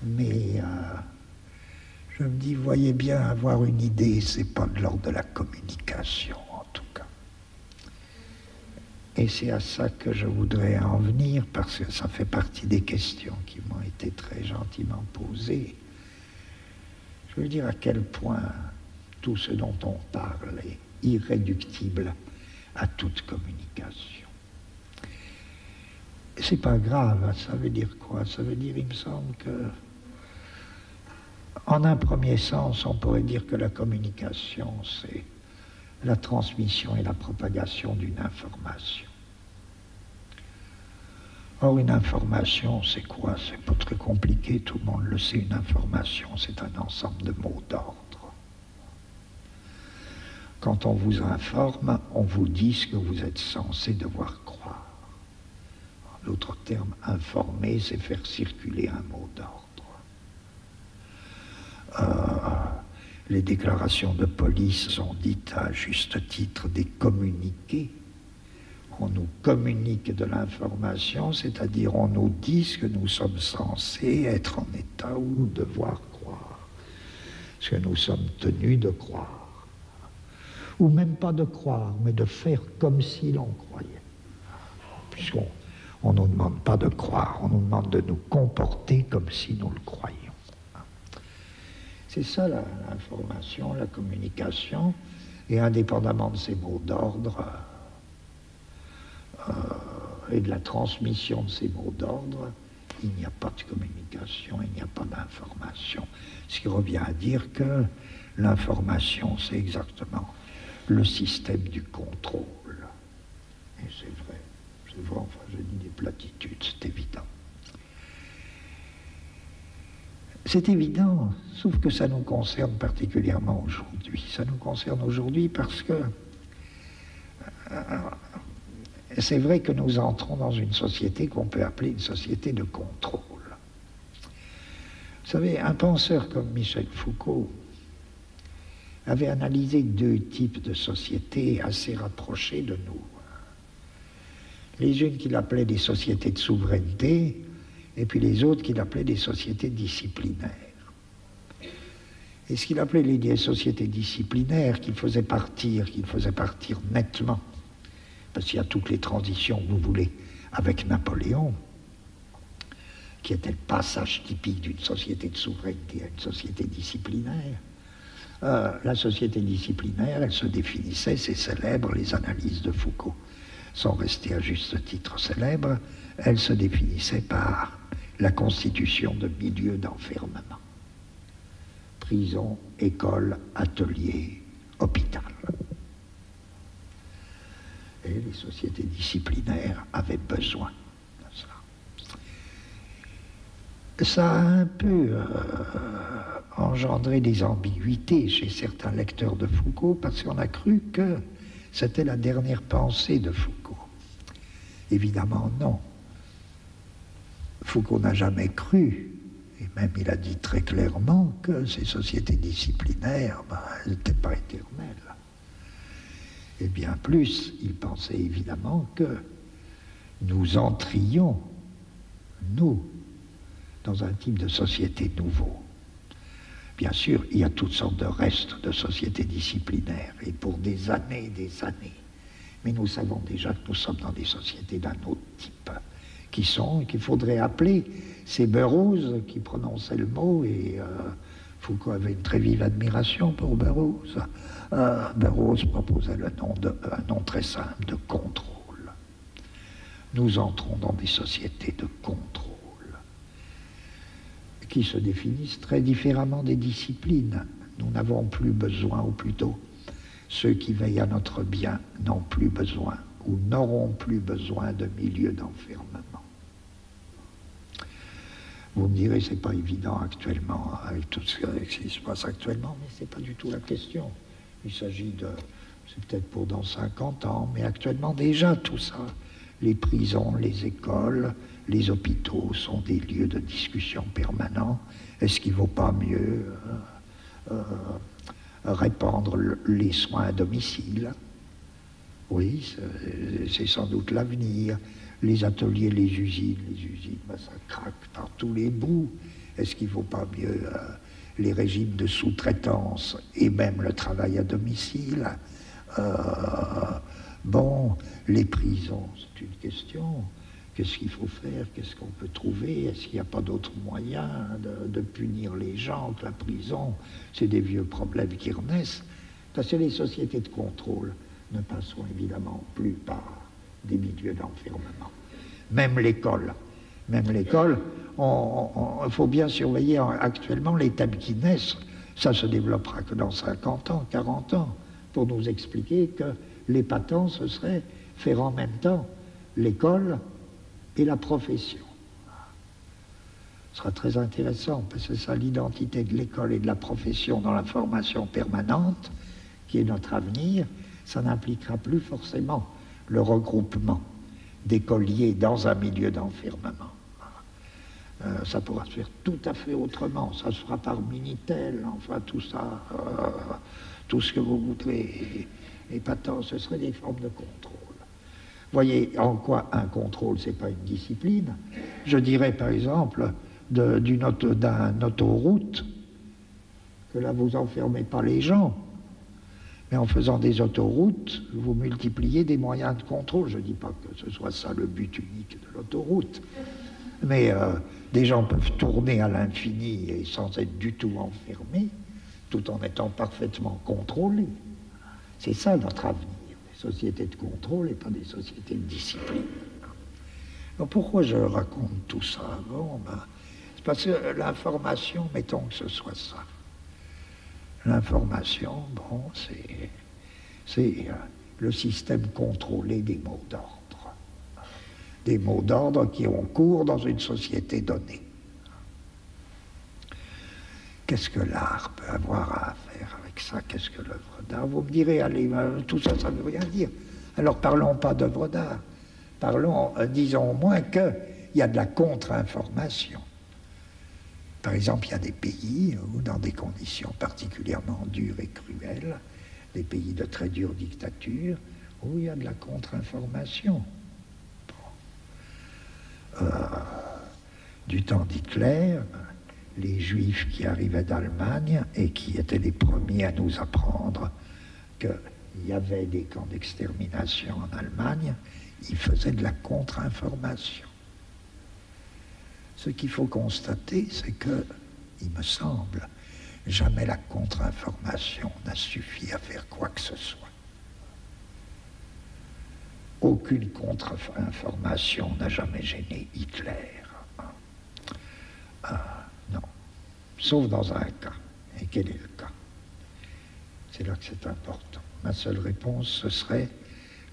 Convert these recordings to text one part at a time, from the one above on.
Mais je me dis, voyez bien, avoir une idée, c'est pas de l'ordre de la communication, en tout cas. Et c'est à ça que je voudrais en venir, parce que ça fait partie des questions qui m'ont été très gentiment posées. Je veux dire à quel point tout ce dont on parle est irréductible à toute communication. C'est pas grave, ça veut dire quoi? Ça veut dire, il me semble que, en un premier sens, on pourrait dire que la communication, c'est la transmission et la propagation d'une information. Or, une information, c'est quoi? C'est pas très compliqué, tout le monde le sait. Une information, c'est un ensemble de mots d'ordre. Quand on vous informe, on vous dit ce que vous êtes censé devoir croire. En d'autres termes, informer, c'est faire circuler un mot d'ordre. Les déclarations de police sont dites à juste titre des communiqués. On nous communique de l'information, c'est-à-dire on nous dit ce que nous sommes censés être en état ou devoir croire, ce que nous sommes tenus de croire. Ou même pas de croire, mais de faire comme si l'on croyait. Puisqu'on ne nous demande pas de croire, on nous demande de nous comporter comme si nous le croyions. C'est ça l'information, la communication, et indépendamment de ces mots d'ordre et de la transmission de ces mots d'ordre, il n'y a pas de communication, il n'y a pas d'information. Ce qui revient à dire que l'information, c'est exactement le système du contrôle. Et c'est vrai, enfin je dis des platitudes, c'est évident. C'est évident, sauf que ça nous concerne particulièrement aujourd'hui. Ça nous concerne aujourd'hui parce que c'est vrai que nous entrons dans une société qu'on peut appeler une société de contrôle. Vous savez, un penseur comme Michel Foucault avait analysé deux types de sociétés assez rapprochées de nous. Les unes qu'il appelait des sociétés de souveraineté, et puis les autres qu'il appelait des sociétés disciplinaires. Et ce qu'il appelait les sociétés disciplinaires, qu'il faisait partir nettement, parce qu'il y a toutes les transitions que vous voulez, avec Napoléon, qui était le passage typique d'une société de souveraineté à une société disciplinaire. La société disciplinaire, elle se définissait, c'est célèbre, les analyses de Foucault sont restées à juste titre célèbres, elle se définissait par la constitution de milieux d'enfermement. Prison, école, atelier, hôpital. Et les sociétés disciplinaires avaient besoin de cela. Ça a un peu engendré des ambiguïtés chez certains lecteurs de Foucault parce qu'on a cru que c'était la dernière pensée de Foucault. Évidemment, non. Foucault n'a jamais cru, et même il a dit très clairement que ces sociétés disciplinaires, elles n'étaient pas éternelles. Et bien plus, il pensait évidemment que nous entrions, nous, dans un type de société nouveau. Bien sûr, il y a toutes sortes de restes de sociétés disciplinaires, et pour des années et des années. Mais nous savons déjà que nous sommes dans des sociétés d'un autre type, qu'il faudrait appeler ces Burroughs qui prononçaient le mot, et Foucault avait une très vive admiration pour Burroughs. Burroughs proposait un nom très simple de contrôle. Nous entrons dans des sociétés de contrôle qui se définissent très différemment des disciplines. Nous n'avons plus besoin, ou plutôt, ceux qui veillent à notre bien n'ont plus besoin ou n'auront plus besoin de milieux d'enfermement. Vous me direz, c'est pas évident actuellement, avec tout ce qui se passe actuellement, mais c'est pas du tout la question. Il s'agit de, c'est peut-être pour dans 50 ans, mais actuellement déjà tout ça, les prisons, les écoles, les hôpitaux sont des lieux de discussion permanents. Est-ce qu'il ne vaut pas mieux répandre les soins à domicile? Oui, c'est sans doute l'avenir. Les ateliers, les usines, ça craque par tous les bouts. Est-ce qu'il ne vaut pas mieux les régimes de sous-traitance et même le travail à domicile? Bon, les prisons, c'est une question. Qu'est-ce qu'il faut faire? Qu'est-ce qu'on peut trouver? Est-ce qu'il n'y a pas d'autres moyens de punir les gens que la prison? C'est des vieux problèmes qui renaissent. Parce que les sociétés de contrôle ne passeront évidemment plus par des milieux d'enfermement. Même l'école. Même l'école, il faut bien surveiller actuellement les thèmes qui naissent. Ça se développera que dans 50 ans, 40 ans, pour nous expliquer que l'épatant, ce serait faire en même temps l'école et la profession. Ce sera très intéressant, parce que c'est ça l'identité de l'école et de la profession dans la formation permanente, qui est notre avenir. Ça n'impliquera plus forcément le regroupement d'écoliers dans un milieu d'enfermement. Ça pourra se faire tout à fait autrement. Ça se fera par Minitel, enfin tout ça, tout ce que vous voudrez. Épatant, ce serait des formes de contrôle. Voyez en quoi un contrôle, c'est pas une discipline. Je dirais par exemple d'un autoroute que là vous enfermez pas les gens, mais en faisant des autoroutes, vous multipliez des moyens de contrôle. Je ne dis pas que ce soit ça le but unique de l'autoroute, mais des gens peuvent tourner à l'infini et sans être du tout enfermés, tout en étant parfaitement contrôlés. C'est ça notre avenir. Sociétés de contrôle et pas des sociétés de discipline. Alors pourquoi je raconte tout ça? Bon, c'est parce que l'information, mettons que ce soit ça. L'information, bon, c'est le système contrôlé des mots d'ordre. Des mots d'ordre qui ont cours dans une société donnée. Qu'est-ce que l'art peut avoir à faire avec ça? Qu'est-ce que l'œuvre d'art? Vous me direz, allez, tout ça, ça ne veut rien dire. Alors parlons pas d'œuvre d'art. Parlons, disons au moins qu'il y a de la contre-information. Par exemple, il y a des pays où, dans des conditions particulièrement dures et cruelles, des pays de très dure dictature, où il y a de la contre-information. Bon. Du temps d'Hitler, les Juifs qui arrivaient d'Allemagne et qui étaient les premiers à nous apprendre qu'il y avait des camps d'extermination en Allemagne, ils faisaient de la contre-information. Ce qu'il faut constater, c'est que, il me semble, jamais la contre-information n'a suffi à faire quoi que ce soit. Aucune contre-information n'a jamais gêné Hitler. Non. Sauf dans un cas. Et quel est le cas? C'est là que c'est important. Ma seule réponse, ce serait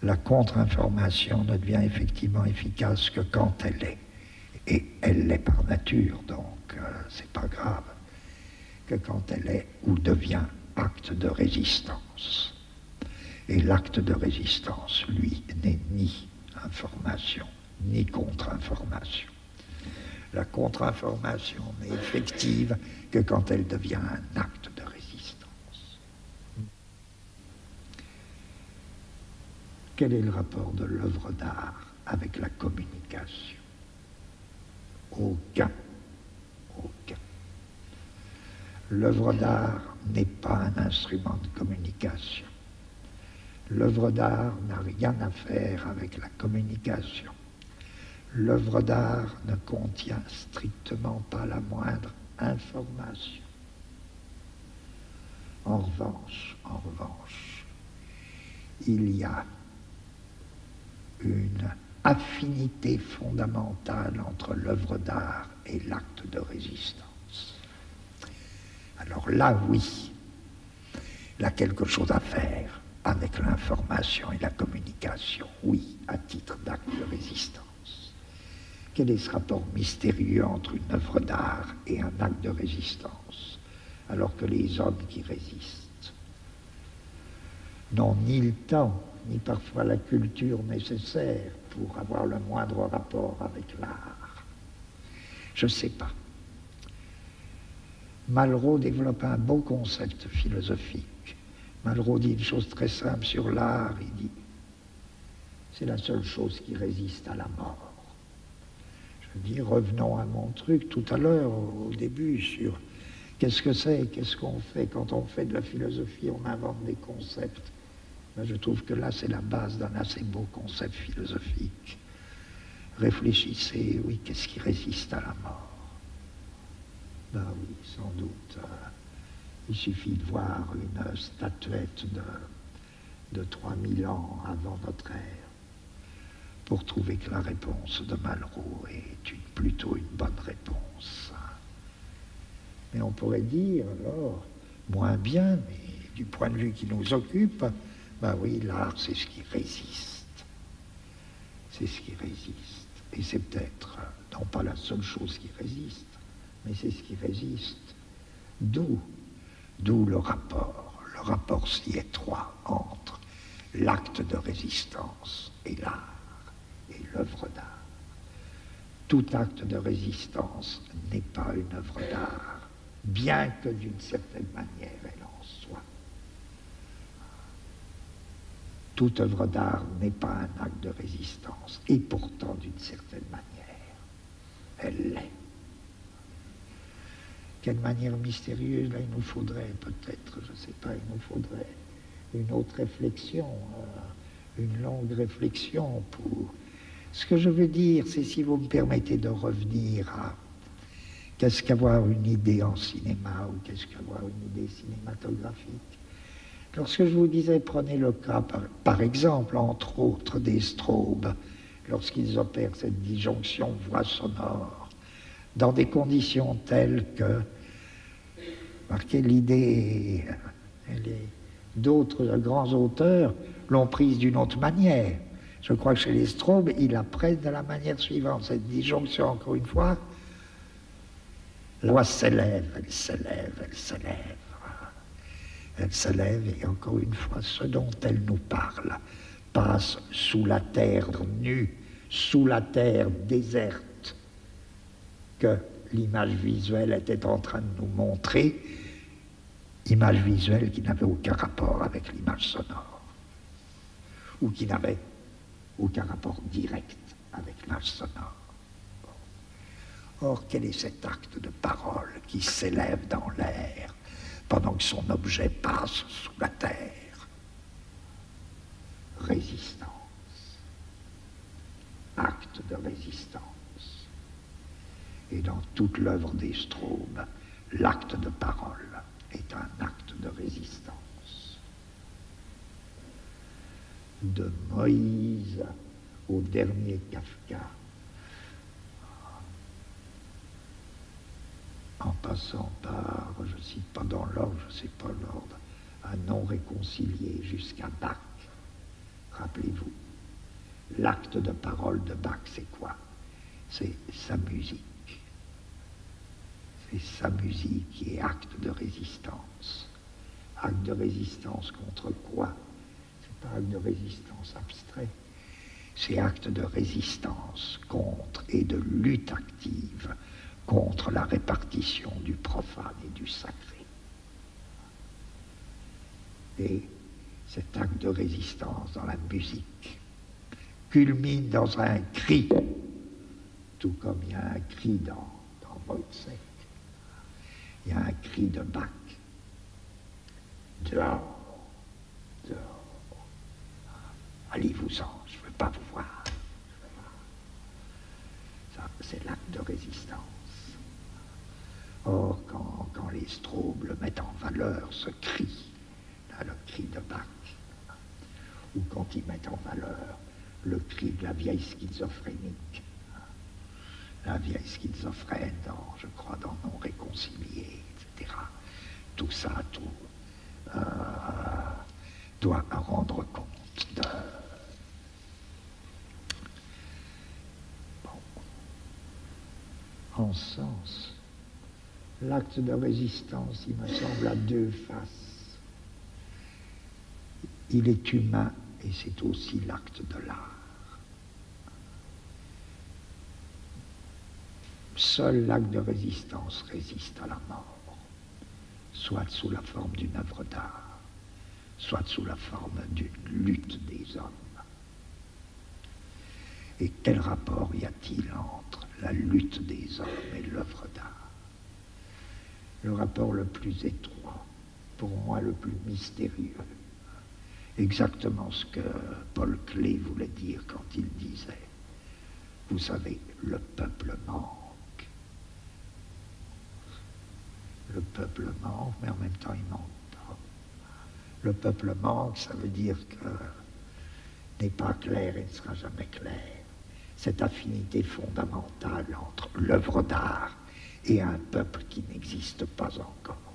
la contre-information ne devient effectivement efficace que quand elle est. Et elle l'est par nature, donc c'est pas grave. Que quand elle est ou devient acte de résistance. Et l'acte de résistance, lui, n'est ni information, ni contre-information. La contre-information n'est effective que quand elle devient un acte de résistance. Quel est le rapport de l'œuvre d'art avec la communication? Aucun. Aucun. L'œuvre d'art n'est pas un instrument de communication. L'œuvre d'art n'a rien à faire avec la communication. L'œuvre d'art ne contient strictement pas la moindre information. En revanche, il y a une affinité fondamentale entre l'œuvre d'art et l'acte de résistance. Alors là, oui, il a quelque chose à faire avec l'information et la communication, oui, à titre d'acte de résistance. Quel est ce rapport mystérieux entre une œuvre d'art et un acte de résistance, alors que les hommes qui résistent n'ont ni le temps, ni parfois la culture nécessaire pour avoir le moindre rapport avec l'art? Je ne sais pas. Malraux développe un beau concept philosophique. Malraux dit une chose très simple sur l'art, il dit c'est la seule chose qui résiste à la mort. Je dis, revenons à mon truc tout à l'heure, au début, sur qu'est-ce que c'est, qu'est-ce qu'on fait. Quand on fait de la philosophie, on invente des concepts. Ben, je trouve que là, c'est la base d'un assez beau concept philosophique. Réfléchissez, oui, qu'est-ce qui résiste à la mort? Ben oui, sans doute. Il suffit de voir une statuette de 3000 ans avant notre ère pour trouver que la réponse de Malraux est plutôt une bonne réponse. Mais on pourrait dire, alors, moins bien, mais du point de vue qui nous occupe, ben oui, l'art, c'est ce qui résiste. C'est ce qui résiste. Et c'est peut-être, non pas la seule chose qui résiste, mais c'est ce qui résiste. D'où le rapport si étroit entre l'acte de résistance et l'art, et l'œuvre d'art. Tout acte de résistance n'est pas une œuvre d'art, bien que d'une certaine manière elle en soit. Toute œuvre d'art n'est pas un acte de résistance, et pourtant d'une certaine manière, elle l'est. Quelle manière mystérieuse, là il nous faudrait peut-être, je ne sais pas, il nous faudrait une autre réflexion, une longue réflexion pour... Ce que je veux dire, c'est, si vous me permettez de revenir à qu'est-ce qu'avoir une idée en cinéma, ou qu'est-ce qu'avoir une idée cinématographique. Lorsque je vous disais, prenez le cas, par exemple, entre autres, des Straub, lorsqu'ils opèrent cette disjonction voix-sonore, dans des conditions telles que, marquez l'idée, d'autres grands auteurs l'ont prise d'une autre manière. Je crois que chez les Straub, ils la prennent de la manière suivante. Cette disjonction, encore une fois, la voix s'élève, elle s'élève, elle s'élève. Elle s'élève et encore une fois, ce dont elle nous parle passe sous la terre nue, sous la terre déserte que l'image visuelle était en train de nous montrer, image visuelle qui n'avait aucun rapport avec l'image sonore, ou qui n'avait aucun rapport direct avec l'image sonore. Or, quel est cet acte de parole qui s'élève dans l'air pendant que son objet passe sous la terre? Résistance. Acte de résistance. Et dans toute l'œuvre des Straub, l'acte de parole est un acte de résistance. De Moïse au dernier Kafka, en passant par, je ne cite pas dans l'ordre, je ne sais pas l'ordre, un non réconcilié jusqu'à Bach. Rappelez-vous, l'acte de parole de Bach, c'est quoi? C'est sa musique. C'est sa musique qui est acte de résistance. Acte de résistance contre quoi? C'est pas acte de résistance abstrait. C'est acte de résistance contre et de lutte active contre la répartition du profane et du sacré. Et cet acte de résistance dans la musique culmine dans un cri, tout comme il y a un cri dans Wojciech. Il y a un cri de Bach. Dehors, dehors. Allez-vous-en, je ne veux pas vous voir. Ça, c'est l'acte de résistance. Or, quand les Straub le mettent en valeur, ce cri, là, le cri de Bach, ou quand ils mettent en valeur le cri de la vieille schizophrénique, la vieille schizophrène, je crois, dans Non réconcilié, etc. Tout ça, doit rendre compte de... Bon. En ce sens, l'acte de résistance, il me semble, a deux faces. Il est humain et c'est aussi l'acte de l'art. Seul l'acte de résistance résiste à la mort, soit sous la forme d'une œuvre d'art, soit sous la forme d'une lutte des hommes. Et quel rapport y a-t-il entre la lutte des hommes et l'œuvre d'art. Le rapport le plus étroit, pour moi le plus mystérieux, exactement ce que Paul Klee voulait dire quand il disait, vous savez, le peuple manque. Le peuple manque, mais en même temps il manque pas. Le peuple manque, ça veut dire que n'est pas clair et ne sera jamais clair. Cette affinité fondamentale entre l'œuvre d'art et un peuple qui n'existe pas encore.